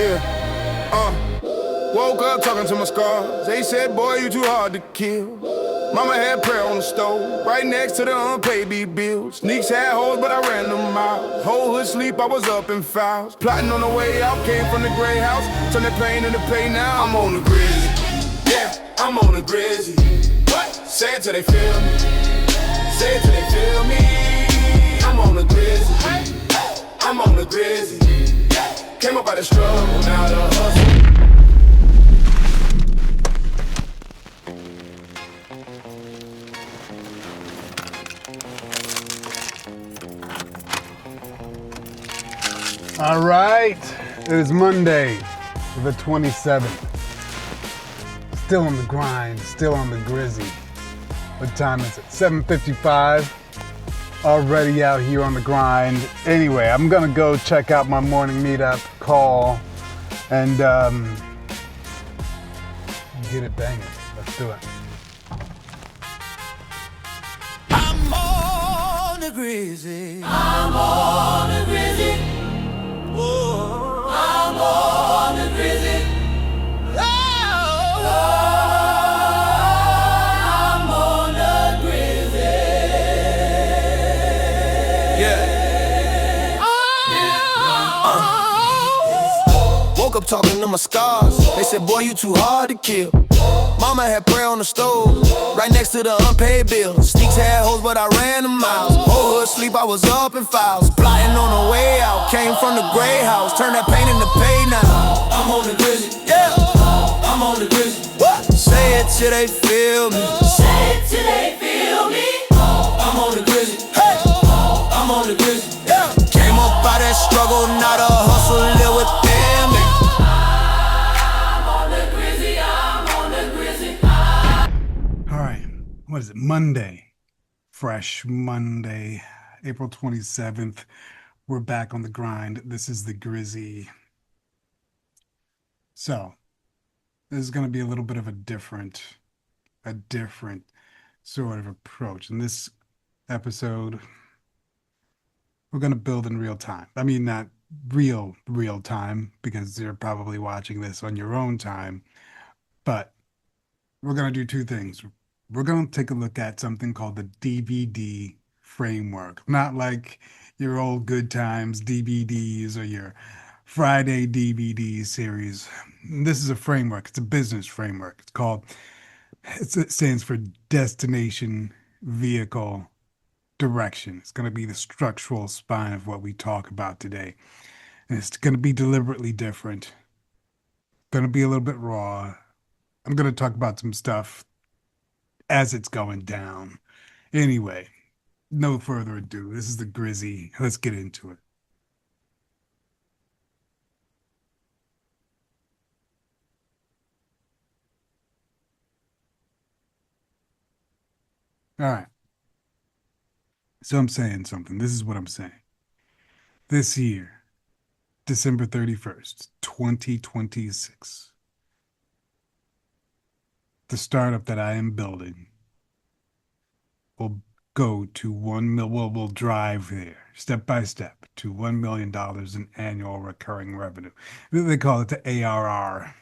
Yeah, woke up talking to my scars. They said, boy, you too hard to kill. Mama had prayer on the stove, right next to the unpaid bills. Sneaks had holes, but I ran them out. Whole hood sleep, I was up in fouls. Plotting on the way out, came from the gray house. Turn the pain into pay now. I'm on the grizzly. Yeah, I'm on the grizzly. What? Say it till they feel me. Say it till they feel me. I'm on the grizzly. I'm on the grizzly. Came up by the struggle, now the hustle. All right, it is Monday, the 27th. Still on the grind, still on the grizzy. What time is it? 7:55. Already out here on the grind. Anyway, I'm gonna go check out my morning meetup call and get it banging. Let's do it. I'm on the grizzy. I'm on the grizzy. Oh, I'm on the grizzy. Oh, I'm on the grizzy. Yeah. Woke up talking to my scars. They said, boy, you too hard to kill. Mama had prayer on the stove, right next to the unpaid bills. Sneaks had holes, but I ran them miles. Whole hood sleep, I was up in files. Plotting on the way out, came from the gray house. Turn that pain into pay now. I'm on the grizzly, yeah. I'm on the grizzly. What? Say it till they feel me. Say it till they feel me. I'm on the grizzly, hey. I'm on the grizzly, yeah. Came up by that struggle, not a hustle, live with them. What is it? Monday. Fresh Monday, April 27th. We're back on the grind. This is the Grizzy. So, this is going to be a little bit of a different sort of approach. In this episode, we're going to build in real time. I mean, not real time, because you're probably watching this on your own time. But we're going to do two things. We're going to take a look at something called the DVD framework. Not like your old Good Times DVDs or your Friday DVD series. This is a framework. It's a business framework. It stands for Destination Vehicle Direction. It's going to be the structural spine of what we talk about today. And it's going to be deliberately different. Going to be a little bit raw. I'm going to talk about some stuff as it's going down. Anyway, no further ado. This is the Grizzy. Let's get into it. All right. So I'm saying something. This is what I'm saying. This year, December 31st, 2026, the startup that I am building will go to we'll drive there step by step to $1 million in annual recurring revenue. They call it the ARR,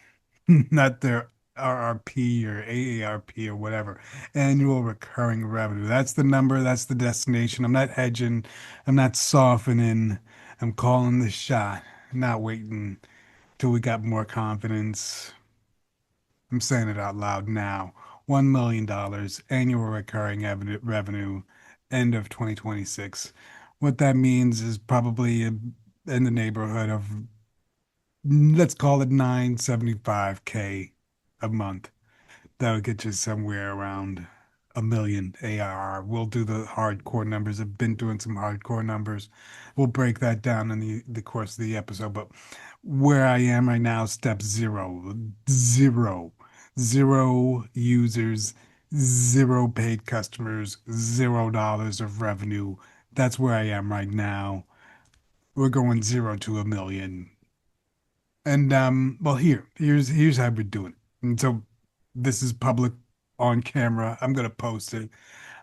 not their RRP or AARP or whatever, annual recurring revenue. That's the number, that's the destination. I'm not hedging, I'm not softening, I'm calling the shot, not waiting till we got more confidence. I'm saying it out loud now. $1 million annual recurring revenue, end of 2026. What that means is probably in the neighborhood of, let's call it $975K a month. That would get you somewhere around $1 million ARR. We'll do the hardcore numbers. I've been doing some hardcore numbers. We'll break that down in the course of the episode. But where I am right now, step zero. Zero users, zero paid customers, $0 of revenue. That's where I am right now. We're going 0 to $1 million. And well, here's how we're doing it. And so this is public on camera. I'm gonna post it.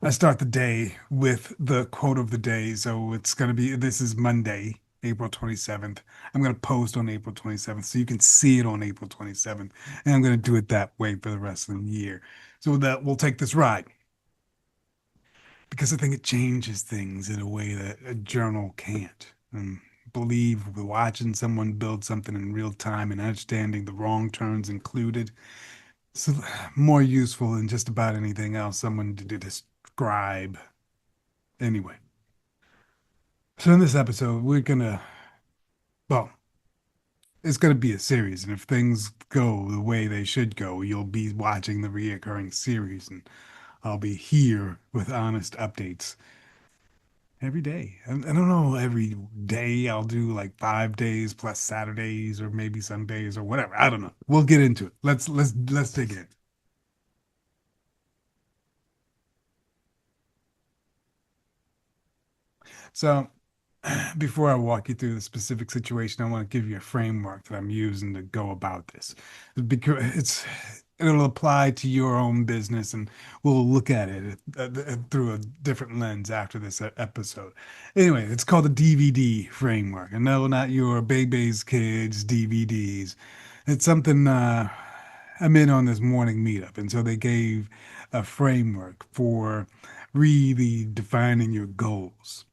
I start the day with the quote of the day. So it's gonna be, this is Monday. April 27th. I'm going to post on April 27th so you can see it on April 27th. And I'm going to do it that way for the rest of the year. So that we'll take this ride because I think it changes things in a way that a journal can't. And believe watching someone build something in real time and understanding the wrong turns included, it's more useful than just about anything else someone to describe. Anyway, so in this episode, well, it's gonna be a series, and if things go the way they should go, you'll be watching the reoccurring series, and I'll be here with honest updates every day. I don't know, every day I'll do like 5 days plus Saturdays or maybe Sundays or whatever. I don't know. We'll get into it. Let's dig in. So, before I walk you through the specific situation, I want to give you a framework that I'm using to go about this. Because it'll apply to your own business, and we'll look at it through a different lens after this episode. Anyway, it's called the DVD framework. And no, not your baby's kids DVDs. It's something I'm in on this morning meetup, and so they gave a framework for really defining your goals.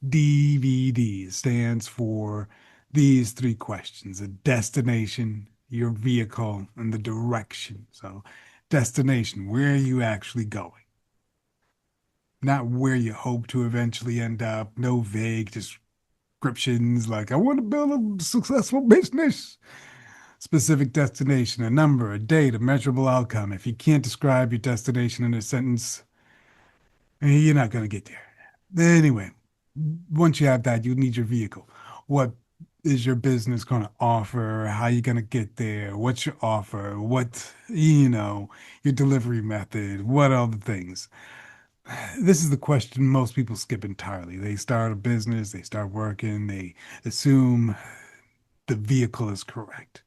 DVD stands for these three questions: a destination, your vehicle, and the direction. So, destination, where are you actually going? Not where you hope to eventually end up. No vague descriptions like, I want to build a successful business. Specific destination, a number, a date, a measurable outcome. If you can't describe your destination in a sentence, you're not going to get there. Anyway, once you have that, you need your vehicle. What is your business going to offer? How you going to get there? What's your offer? Your delivery method? What are the things? This is the question most people skip entirely. They start a business, they start working, they assume the vehicle is correct.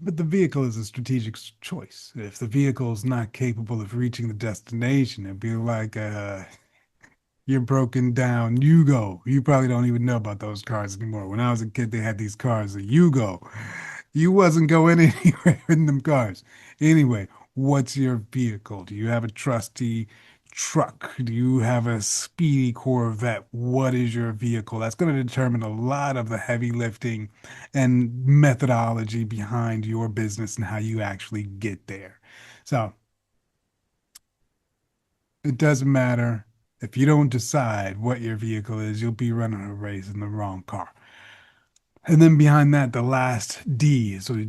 But the vehicle is a strategic choice. If the vehicle is not capable of reaching the destination, it'd be like you're broken down. Yugo. You probably don't even know about those cars anymore. When I was a kid, they had these cars, a Yugo. You wasn't going anywhere in them cars. Anyway, what's your vehicle? Do you have a trusty truck? Do you have a speedy Corvette? What is your vehicle? That's going to determine a lot of the heavy lifting and methodology behind your business and how you actually get there. So it doesn't matter. If you don't decide what your vehicle is, you'll be running a race in the wrong car. And then behind that, the last D. So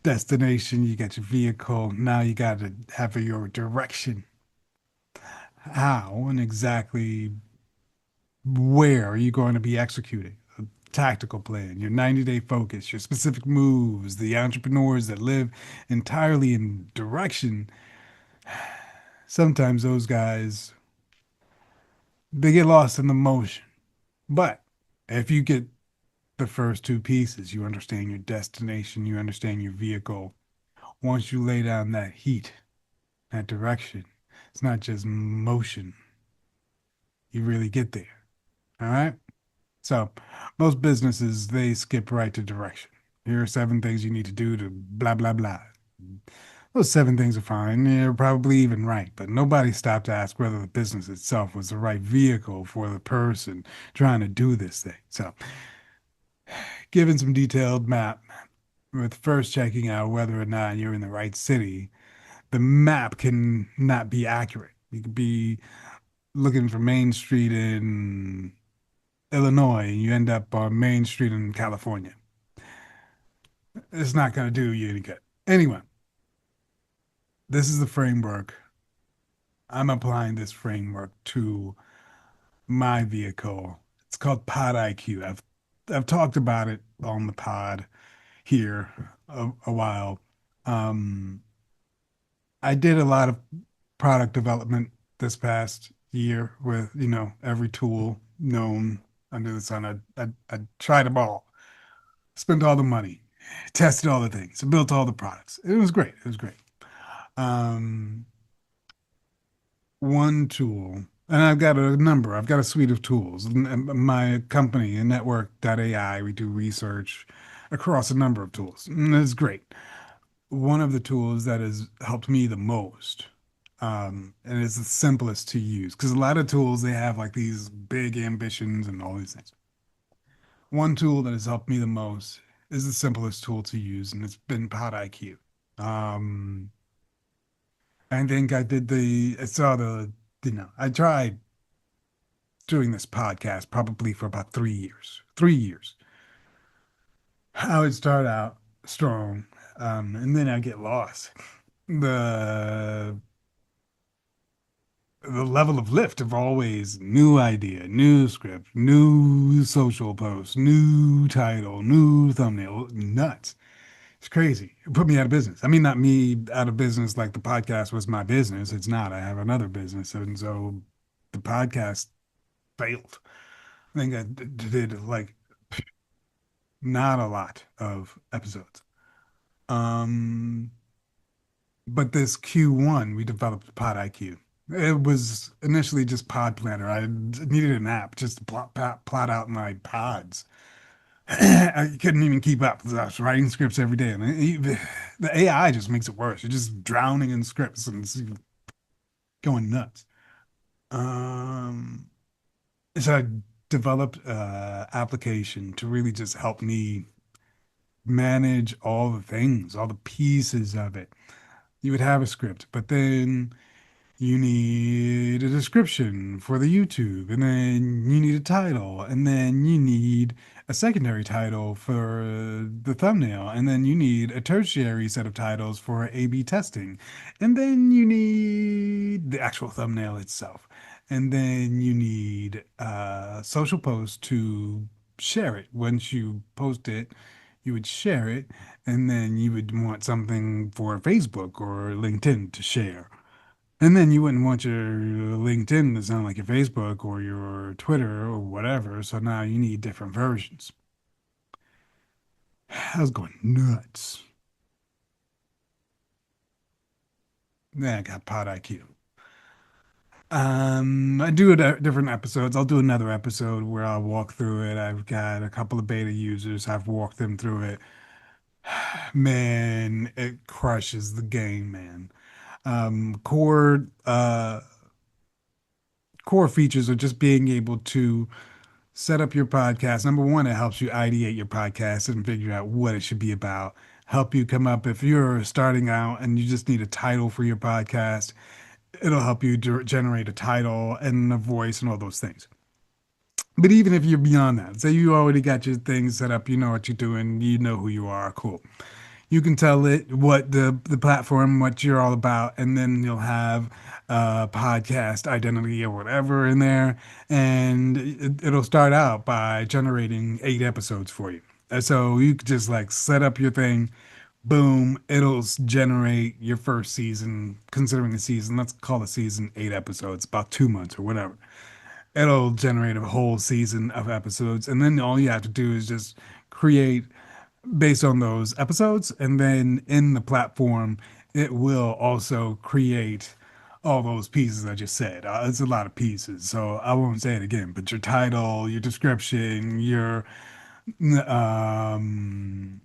destination, you got your vehicle. Now you got to have your direction. How and exactly where are you going to be executing? A tactical plan, your 90-day focus, your specific moves, the entrepreneurs that live entirely in direction. Sometimes those guys, they get lost in the motion. But if you get the first two pieces, you understand your destination, you understand your vehicle. Once you lay down that heat, that direction, it's not just motion. You really get there. All right? So, most businesses, they skip right to direction. Here are 7 things you need to do to blah, blah, blah. Those 7 things are fine. They're probably even right, but nobody stopped to ask whether the business itself was the right vehicle for the person trying to do this thing. So, given some detailed map, with first checking out whether or not you're in the right city, the map can not be accurate. You could be looking for Main Street in Illinois and you end up on Main Street in California. It's not going to do you any good. Anyway, this is the framework. I'm applying this framework to my vehicle. It's called PodIQ. I've talked about it on the pod here a while. Um, I did a lot of product development this past year with, every tool known under the sun. I tried them all, spent all the money, tested all the things, built all the products. It was great. It was great. Um, One tool And I've got a number, I've got a suite of tools. My company, network.ai, we do research across a number of tools. And it's great. One of the tools that has helped me the most, and it's the simplest to use, because a lot of tools, they have like these big ambitions and all these things. One tool that has helped me the most is the simplest tool to use, and it's been PodIQ. Um, I think I saw I tried doing this podcast probably for about 3 years. 3 years. I would start out strong, and then I get lost. The the level of lift of always new idea, new script, new social post, new title, new thumbnail, nuts. It's crazy. It put me out of business. I mean, not me out of business like the podcast was my business. It's not. I have another business, and so the podcast failed. I think did like not a lot of episodes. Um, but this Q1, we developed PodIQ. It was initially just Pod Planner. I needed an app just to plot out my pods. I couldn't even keep up. I was writing scripts every day, and the AI just makes it worse. You're just drowning in scripts and it's going nuts. Um, so I developed an application to really just help me manage all the things, all the pieces of it. You would have a script, but then you need a description for the YouTube, and then you need a title, and then you need a secondary title for the thumbnail, and then you need a tertiary set of titles for A/B testing, and then you need the actual thumbnail itself, and then you need a social post to share it. Once you post it, you would share it, and then you would want something for Facebook or LinkedIn to share. And then you wouldn't want your LinkedIn to sound like your Facebook or your Twitter or whatever. So now you need different versions. I was going nuts. Then I got PodIQ. I do different episodes. I'll do another episode where I'll walk through it. I've got a couple of beta users. I've walked them through it. Man, it crushes the game, man. Um, core, uh, core features are just being able to set up your podcast. Number one, it helps you ideate your podcast and figure out what it should be about. Help you come up if you're starting out and you just need a title for your podcast. It'll help you generate a title and a voice and all those things. But even if you're beyond that, say you already got your things set up, you know what you're doing, you know who you are, cool. You can tell it what the platform, what you're all about, and then you'll have a podcast identity or whatever in there, and it'll start out by generating 8 episodes for you. And so you could just like set up your thing, boom, it'll generate your first season, considering the season, let's call the season 8 episodes, about 2 months or whatever. It'll generate a whole season of episodes, and then all you have to do is just create based on those episodes. And then in the platform, it will also create all those pieces I just said. It's a lot of pieces, so I won't say it again. But your title, your description, your um,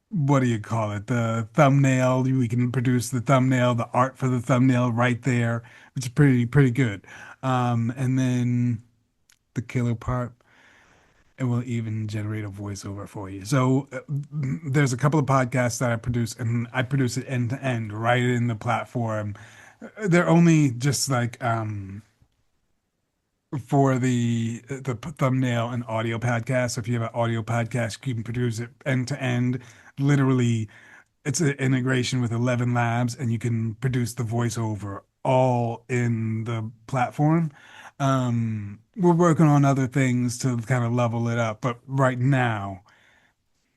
what do you call it? The thumbnail. We can produce the thumbnail, the art for the thumbnail right there, which is pretty good. And then the killer part. It will even generate a voiceover for you. So there's a couple of podcasts that I produce, and I produce it end to end right in the platform. They're only just like for the thumbnail and audio podcast. So if you have an audio podcast, you can produce it end to end. Literally, it's an integration with 11 labs, and you can produce the voiceover all in the platform. We're working on other things to kind of level it up, but right now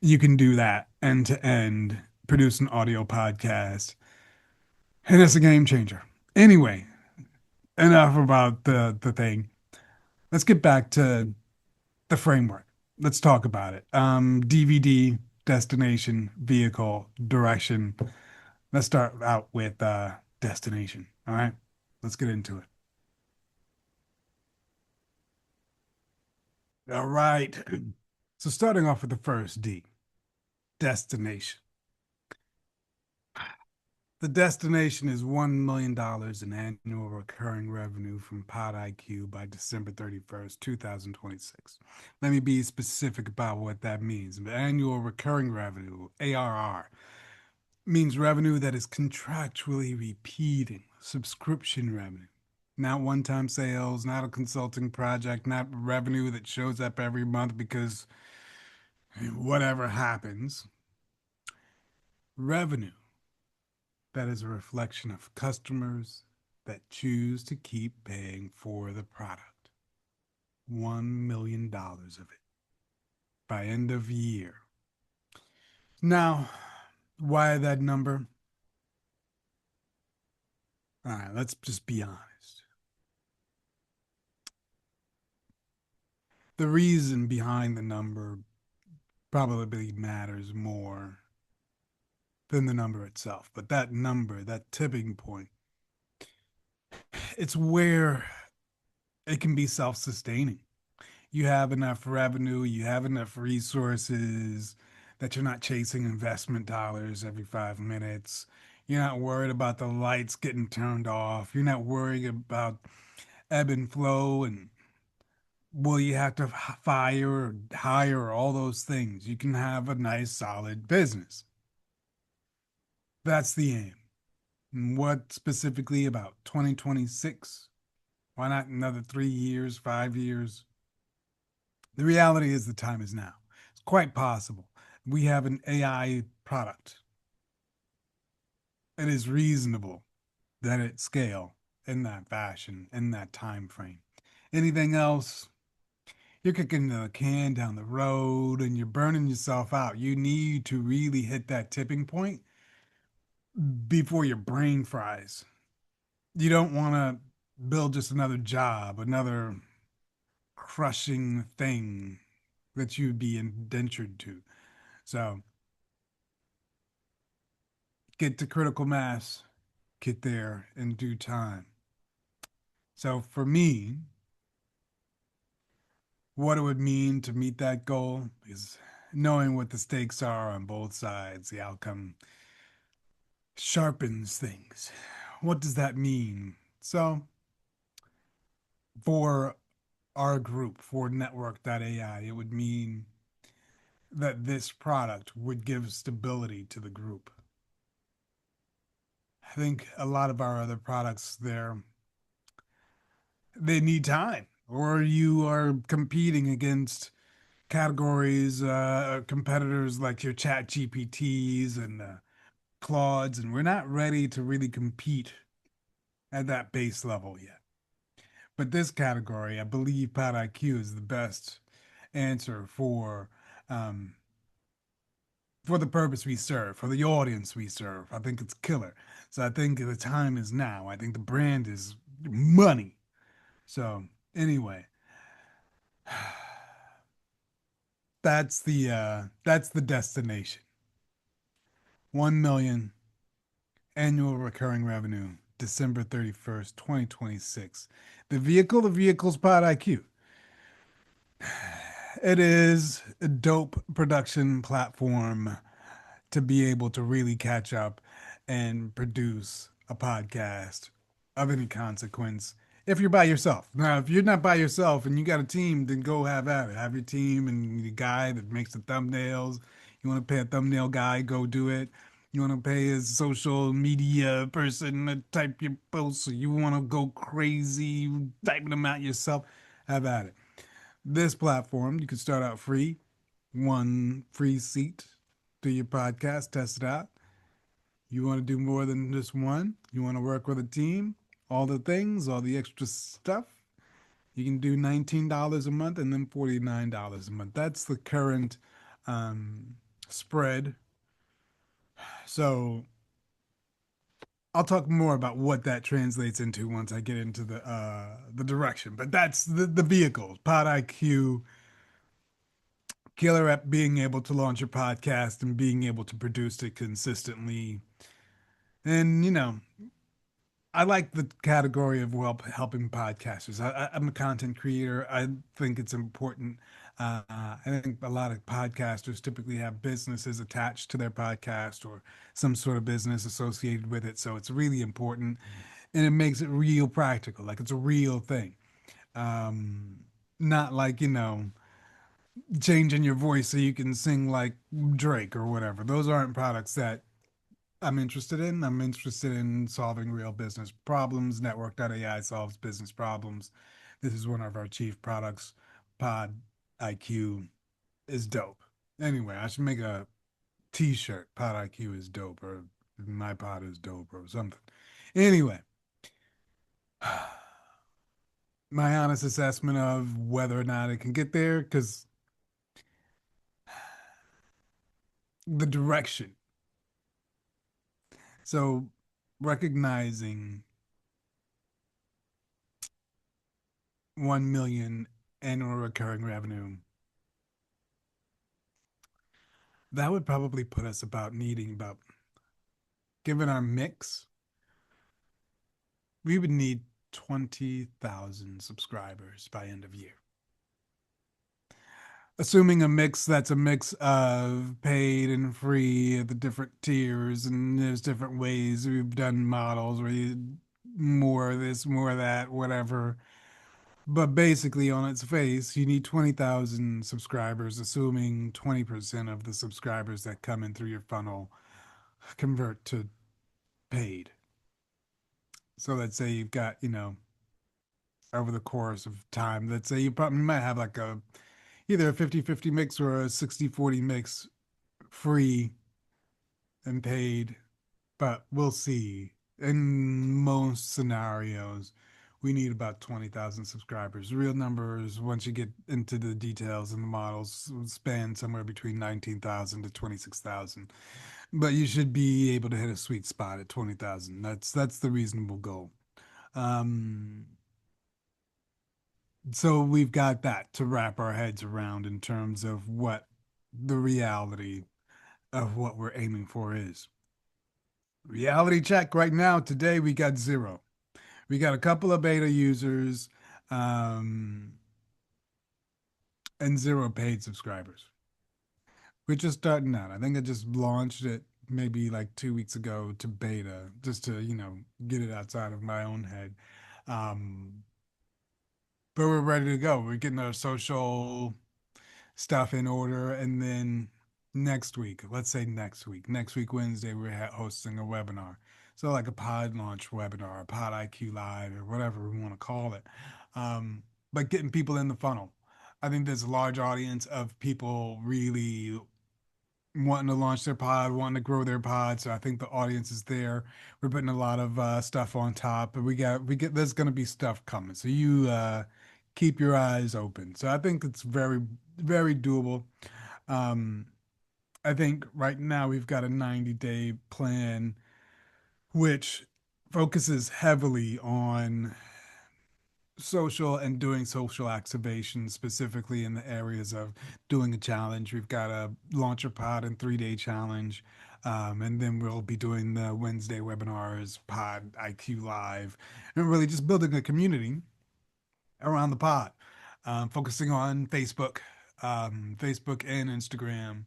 you can do that end to end, produce an audio podcast, and it's a game changer. Anyway, enough about the thing. Let's get back to the framework. Let's talk about it. DVD, destination, vehicle, direction. Let's start out with destination. All right, let's get into it. All right. So starting off with the first D, destination. The destination is $1 million dollars in annual recurring revenue from PodIQ by December 31st, 2026. Let me be specific about what that means. Annual recurring revenue, ARR, means revenue that is contractually repeating, subscription revenue. Not one time sales, not a consulting project, not revenue that shows up every month because whatever happens. Revenue that is a reflection of customers that choose to keep paying for the product. $1 million of it by end of year. Now, why that number? All right, let's just be honest. The reason behind the number probably matters more than the number itself. But that number, that tipping point, it's where it can be self sustaining. You have enough revenue, you have enough resources that you're not chasing investment dollars every 5 minutes. You're not worried about the lights getting turned off. You're not worried about ebb and flow and will you have to fire or hire all those things. You can have a nice, solid business. That's the aim. And what specifically about 2026? Why not another 3 years, 5 years? The reality is the time is now. It's quite possible. We have an AI product. It is reasonable that it scale in that fashion, in that time frame. Anything else, you're kicking the can down the road and you're burning yourself out. You need to really hit that tipping point before your brain fries. You don't want to build just another job, another crushing thing that you'd be indentured to. So get to critical mass, get there in due time. So for me, what it would mean to meet that goal is knowing what the stakes are on both sides. The outcome sharpens things. What does that mean? So for our group, for Network.ai, it would mean that this product would give stability to the group. I think a lot of our other products there, they need time, or you are competing against categories, competitors like your Chat GPTs and Claudes, and we're not ready to really compete at that base level yet. But this category, I believe PodIQ is the best answer um, for the purpose we serve, for the audience we serve. I think it's killer. So I think the time is now. I think the brand is money. So anyway, that's the destination. 1 million annual recurring revenue, December 31st, 2026. The vehicle's Pod IQ. It is a dope production platform to be able to really catch up and produce a podcast of any consequence if you're by yourself. Now, if you're not by yourself and you got a team, then go have at it. Have your team and the guy that makes the thumbnails. You want to pay a thumbnail guy, go do it. You want to pay his social media person to type your posts, so you want to go crazy typing them out yourself, have at it. This platform, you can start out free, one free seat to your podcast, test it out. You want to do more than just one? You want to work with a team? All the things, all the extra stuff? You can do $19 a month and then $49 a month. That's the current spread. So I'll talk more about what that translates into once I get into the direction. But that's the vehicle. PodIQ, killer app, being able to launch your podcast and being able to produce it consistently. And I like the category of helping podcasters. I'm a content creator. I think it's important. I think a lot of podcasters typically have businesses attached to their podcast or some sort of business associated with it. So it's really important and it makes it real practical, like it's a real thing. Um, Not like, changing your voice so you can sing like Drake or whatever. Those aren't products that I'm interested in. I'm interested in solving real business problems. Network.ai solves business problems. This is one of our chief products. Pod IQ is dope. Anyway, I should make a t-shirt. Pod IQ is dope, or my pod is dope, or something. Anyway, my honest assessment of whether or not it can get there, because the direction. So recognizing 1 million annual recurring revenue, that would probably put us about needing about, given our mix, we would need 20,000 subscribers by end of year. Assuming a mix that's a mix of paid and free, the different tiers, and there's different ways we've done models where you more of this, more of that, whatever. But basically, on its face, you need 20,000 subscribers, assuming 20% of the subscribers that come in through your funnel convert to paid. So let's say you've got, over the course of time, let's say you probably might have like a either a 50-50 mix or a 60-40 mix, free and paid, but we'll see. In most scenarios, we need about 20,000 subscribers. Real numbers, once you get into the details and the models, span somewhere between 19,000 to 26,000. But you should be able to hit a sweet spot at 20,000. That's the reasonable goal. Um, so we've got that to wrap our heads around in terms of what the reality of what we're aiming for is. Reality check right now, today we got zero. We got a couple of beta users, um, and zero paid subscribers. We're just starting out. I think I just launched it maybe like 2 weeks ago to beta, just to, get it outside of my own head. Um, but we're ready to go. We're getting our social stuff in order. And then next week, Wednesday, we're hosting a webinar. So like a pod launch webinar, a pod IQ live, or whatever we want to call it. But getting people in the funnel. I think there's a large audience of people really wanting to launch their pod, wanting to grow their pod. So I think the audience is there. We're putting a lot of stuff on top, but there's going to be stuff coming. So you keep your eyes open. So I think it's very, very doable. Um, I think right now we've got a 90-day plan, which focuses heavily on social and doing social activation, specifically in the areas of doing a challenge. We've got a launcher pod and 3-day challenge. And then we'll be doing the Wednesday webinars, Pod IQ Live, and really just building a community around the pod, focusing on Facebook and Instagram.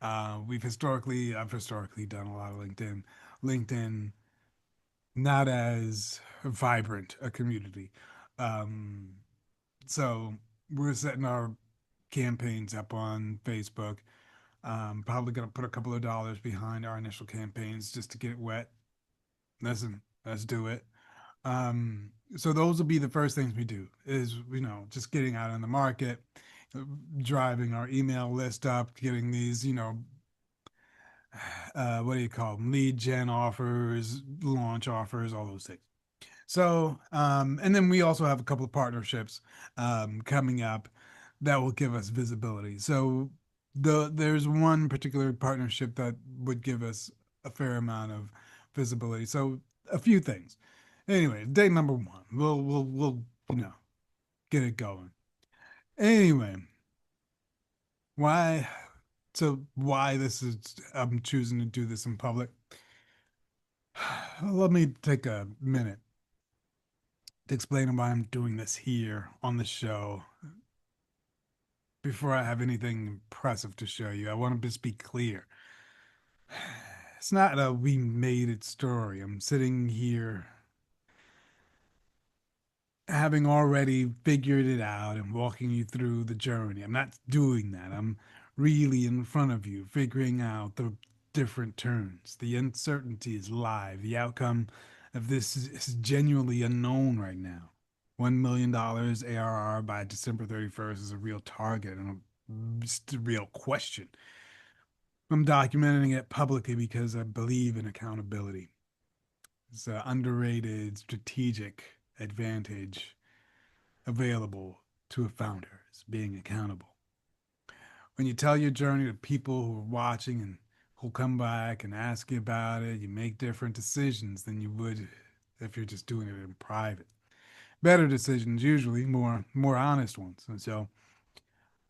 I've historically done a lot of LinkedIn. LinkedIn, not as vibrant a community. Um, so we're setting our campaigns up on Facebook. Probably gonna put a couple of dollars behind our initial campaigns just to get it wet. Listen, let's do it. So those will be the first things we do is, just getting out in the market, driving our email list up, getting these, what do you call them? Lead gen offers, launch offers, all those things. So, and then we also have a couple of partnerships coming up that will give us visibility. So there's one particular partnership that would give us a fair amount of visibility. So a few things. Anyway, day number one, we'll get it going. Anyway, why? So why this is I'm choosing to do this in public. Let me take a minute to explain why I'm doing this here on the show. Before I have anything impressive to show you, I want to just be clear. It's not a we made it story. I'm sitting here having already figured it out and walking you through the journey. I'm not doing that. I'm really in front of you, figuring out the different turns. The uncertainty is live. The outcome of this is genuinely unknown right now. $1 million ARR by December 31st is a real target and just a real question. I'm documenting it publicly because I believe in accountability. It's an underrated strategic advantage available to a founder, is being accountable. When you tell your journey to people who are watching and who'll come back and ask you about it, you make different decisions than you would if you're just doing it in private. Better decisions, usually more honest ones. And so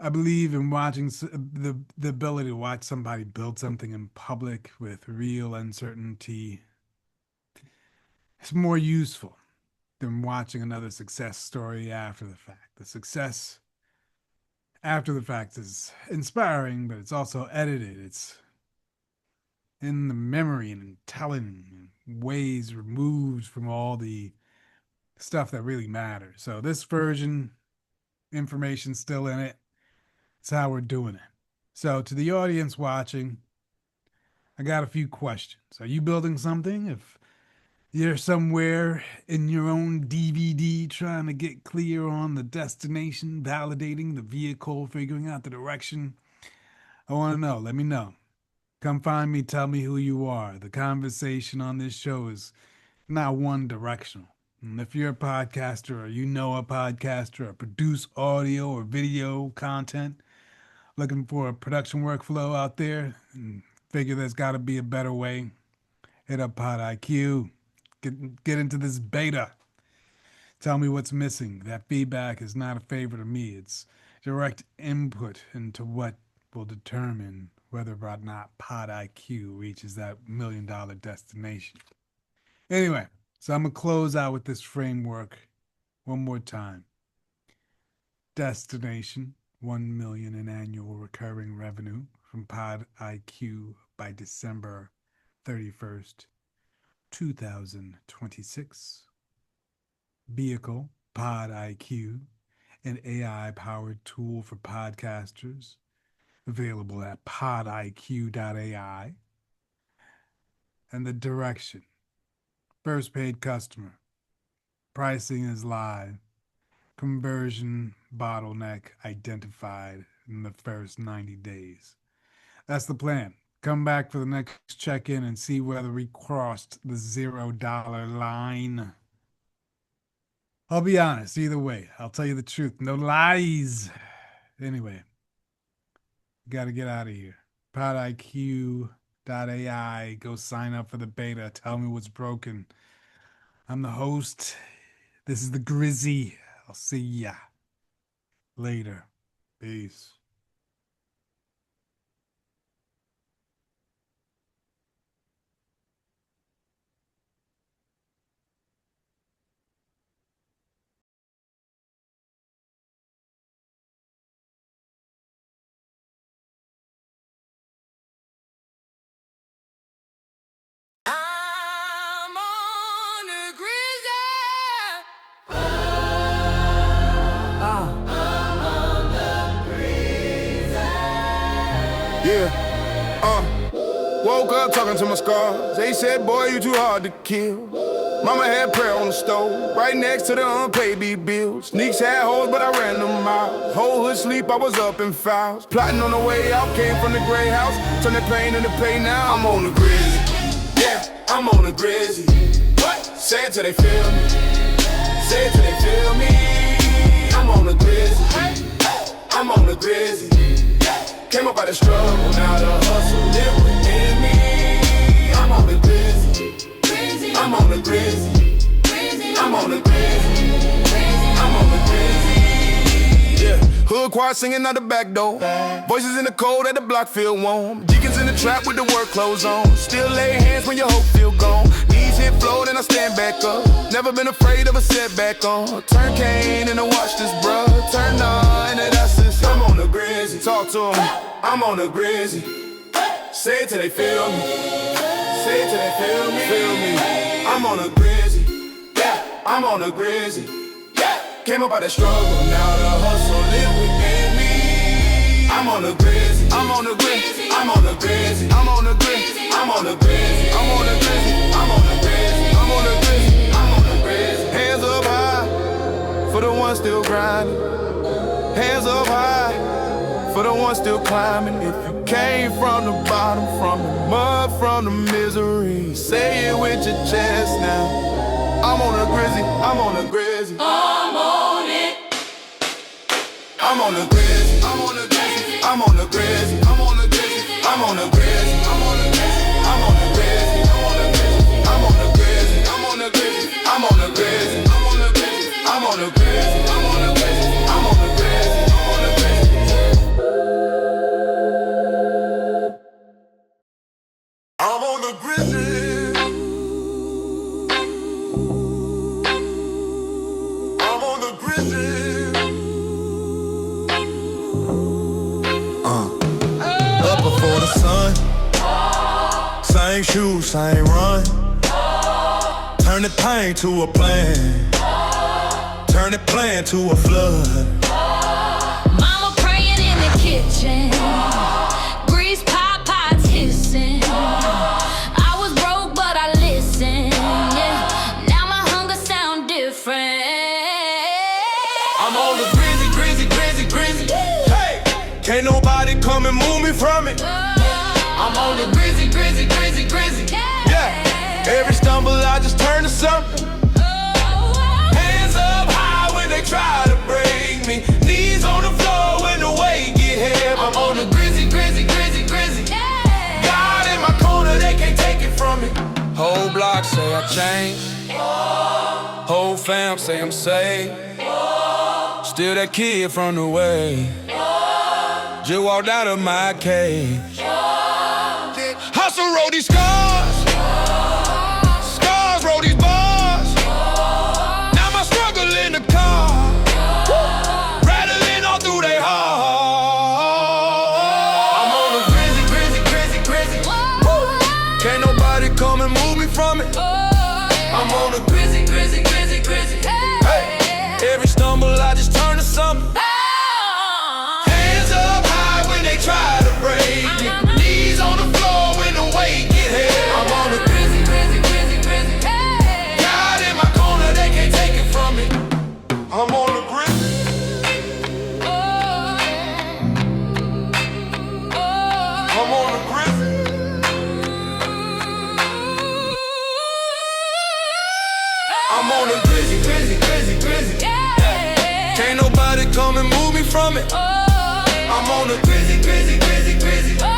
I believe in watching the ability to watch somebody build something in public with real uncertainty. It's more useful than watching another success story after the fact. The success after the fact is inspiring, but it's also edited. It's in the memory and telling ways removed from all the stuff that really matters. So this version, information's still in it. It's how we're doing it. So to the audience watching, I got a few questions. Are you building something? If you're somewhere in your own DVD trying to get clear on the destination, validating the vehicle, figuring out the direction, I want to know. Let me know. Come find me. Tell me who you are. The conversation on this show is not one directional. And if you're a podcaster or you know a podcaster or produce audio or video content, looking for a production workflow out there and figure there's got to be a better way, hit up PodIQ. Get into this beta. Tell me what's missing. That feedback is not a favor to me. It's direct input into what will determine whether or not PodIQ reaches that $1 million destination. Anyway, so I'm going to close out with this framework one more time. Destination, 1 million in annual recurring revenue from PodIQ by December 31st, 2026. Vehicle, PodIQ, an AI-powered tool for podcasters, available at podiq.ai. And the direction, first paid customer, pricing is live, conversion bottleneck identified in the first 90 days. That's the plan. Come back for the next check-in and see whether we crossed the $0 line. I'll be honest, either way. I'll tell you the truth. No lies. Anyway, got to get out of here. PodIQ.ai. Go sign up for the beta. Tell me what's broken. I'm the host. This is the Grizzy. I'll see ya later. Peace. I'm on a grizzly. Yeah, woke up talking to my scars. They said, boy, you too hard to kill. Mama had prayer on the stove, right next to the unpaid bills. Sneaks had holes, but I ran them out. Whole hood sleep, I was up in fouls. Plotting on the way out, came from the gray house. Turn the pain into pay now. I'm on the grizzly. Yeah, I'm on the grizzly. What? Say it till they feel me. Say it till they feel me. I'm on the grizzly. I'm on the grizzly. Came up out the struggle, now the hustle live within me. I'm on the grizzly. I'm on the grizzly. I'm on the grizzly. I'm on the grizzly. Yeah. Hood choir singing out the back door. Voices in the cold at the block feel warm. Deacons in the trap with the work clothes on. Still lay hands when your hope feel gone. Knees hit Never been afraid of a setback on. Turn cane and I watch this bruh. Turn on and that's it. I'm on the grizzly. Talk to 'em. I'm on the grizzly. Say it till they feel me. Say it till they feel me. Feel me. I'm on the grizzly. Yeah, I'm on the grizzly. Yeah, came up out that struggle. Now the hustle live within me. I'm on the grizzly. I'm on the grizzly. I'm on the grizzly. I'm on the grizzly. I'm on the grizzly. I'm on the grizzly. I'm on the grizzly. I'm on the grizzly. I'm on the grizzly. Hands up high for the ones still grinding. Hands up high for the ones still climbing. If you came from the bottom, from the mud, from the misery, say it with your chest now. I'm on the grizzly. I'm on the grizzly. I'm on it. I'm on the grizzly. I'm on the grizzly. I'm on the grizzly. I'm on the grizzly. I'm on the grizzly. I'm on the grizzly. I'm on the grizzly. I'm on the grizzly. I'm on the grizzly. I'm on the grizzly. I'm on the grizzly. I'm on the grizzly. I'm on the grizzly. I'm on the grizzly. I'm on the grizzly. I'm on the grizzly. I'm on the grizzly. Up before the sun. Same shoes, same run. Turn the pain to a plan. Turn the plan to a flood. Mama praying in the kitchen. Grease pot pots hissing. I was broke, but I listened. Yeah. Now my hunger sound different. I'm on the grizzly, grizzly, grizzly, grizzly. Hey, can't nobody come and move me from it. I'm on the grizzly, grizzly, grizzly, grizzly. Yeah, every stumble I just turn to something. Hands up high when they try to break me. Knees on the floor when the weight get heavy. I'm on the grizzly, grizzly, grizzly, grizzly. God in my corner, they can't take it from me. Whole block say I changed. Whole fam say I'm saved. Still that kid from the way. Just walked out of my cage. Hustle wrote these scars. Scars wrote these bars. Now my struggle in the car. Rattling all through they heart. I'm on the grizzly, grizzly, grizzly, grizzly. Can't nobody come and move me from it. I'm on the grizzly, grizzly, grizzly, grizzly. Hey, every stumble I just turn to something. Hands up high when they try to break me. Knees on the floor when the weight get heavy. I'm on the grizzly, grizzly, grizzly, grizzly. God in my corner, they can't take it from me. I'm on the grizzly. I'm on the grizzly. I'm on the grizzly, grizzly, grizzly, grizzly. Can't nobody come and move me from it. I'm on the grizzly, grizzly, grizzly, grizzly.